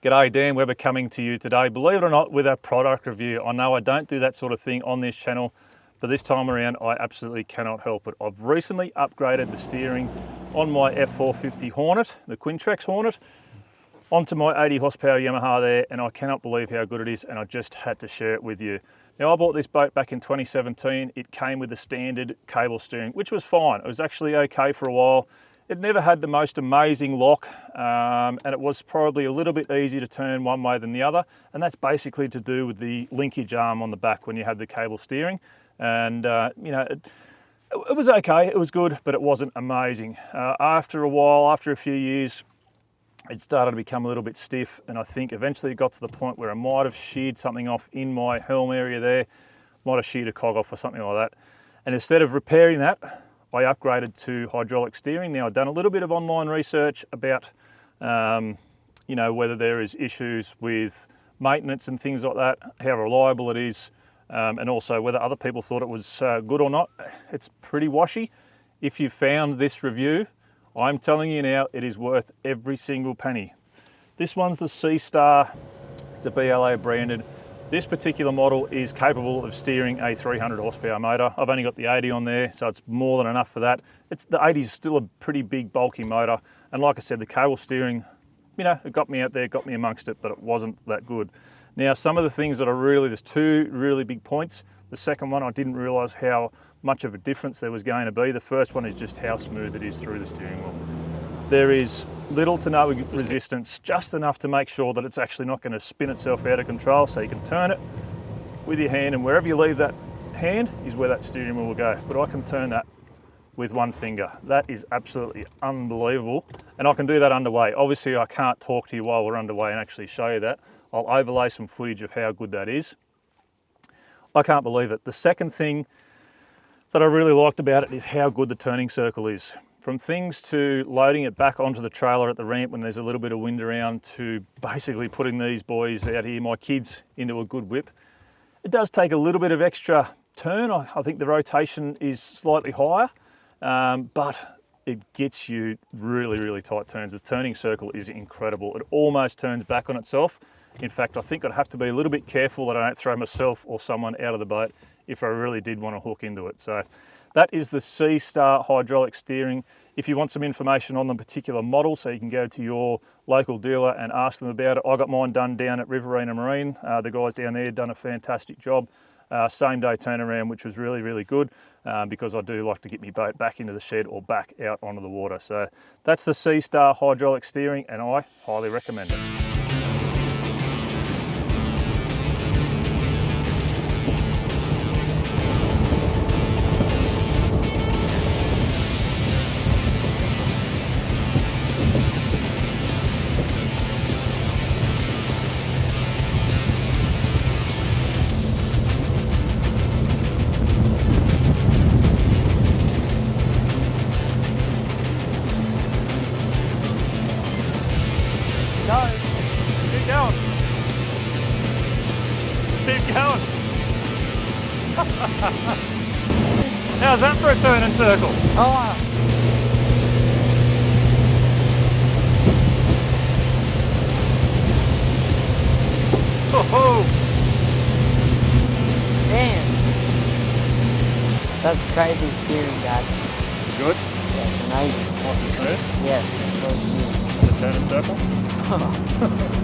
G'day, Dan Webber coming to you today, believe it or not, with a product review. I know I don't do that sort of thing on this channel, but this time around I absolutely cannot help it. I've recently upgraded the steering on my F450 Hornet, the Quintrex Hornet, onto my 80 horsepower Yamaha there, and I cannot believe how good it is, and I just had to share it with you. Now, I bought this boat back in 2017. It came with the standard cable steering, which was fine. It was actually okay for a while. It never had the most amazing lock, and it was probably a little bit easier to turn one way than the other, and that's basically to do with the linkage arm on the back when you have the cable steering. And you know, it was okay, it was good, but it wasn't amazing. After a while, after a few years, it started to become a little bit stiff, and I think eventually it got to the point where I might have sheared something off in my helm area there, might have sheared a cog off or something like that. And instead of repairing that, I upgraded to hydraulic steering. Now, I've done a little bit of online research about, you know, whether there is issues with maintenance and things like that, how reliable it is, and also whether other people thought it was good or not. It's pretty washy. If you found this review, I'm telling you now, it is worth every single penny. This one's the Seastar. It's a BLA branded. This particular model is capable of steering a 300 horsepower motor. I've only got the 80 on there, so it's more than enough for that. The 80 is still a pretty big, bulky motor. And like I said, the cable steering, you know, it got me out there, got me amongst it, but it wasn't that good. Now, some of the things that are really, there's two really big points. The second one, I didn't realize how much of a difference there was going to be. The first one is just how smooth it is through the steering wheel. There is little to no resistance, just enough to make sure that it's actually not going to spin itself out of control, so you can turn it with your hand, and wherever you leave that hand is where that steering wheel will go. But I can turn that with one finger. That is absolutely unbelievable, and I can do that underway. Obviously, I can't talk to you while we're underway and actually show you that. I'll overlay some footage of how good that is. I can't believe it. The second thing that I really liked about it is how good the turning circle is. From things to loading it back onto the trailer at the ramp when there's a little bit of wind around, to basically putting these boys out here, my kids, into a good whip. It does take a little bit of extra turn. I think the rotation is slightly higher, but it gets you really, really tight turns. The turning circle is incredible. It almost turns back on itself. In fact, I think I'd have to be a little bit careful that I don't throw myself or someone out of the boat if I really did want to hook into it. So that is the Seastar Hydraulic Steering. If you want some information on the particular model, so you can go to your local dealer and ask them about it. I got mine done down at Riverina Marine. The guys down there done a fantastic job. Same day turnaround, which was really, really good, because I do like to get my boat back into the shed or back out onto the water. So that's the Seastar Hydraulic Steering, and I highly recommend it. Go. Keep going. Keep going. How's that for a turn and circle? Oh. Oh, Damn. That's crazy steering, Dad. good. That's amazing. Nice and smooth. Yes, so smooth. The turn and circle.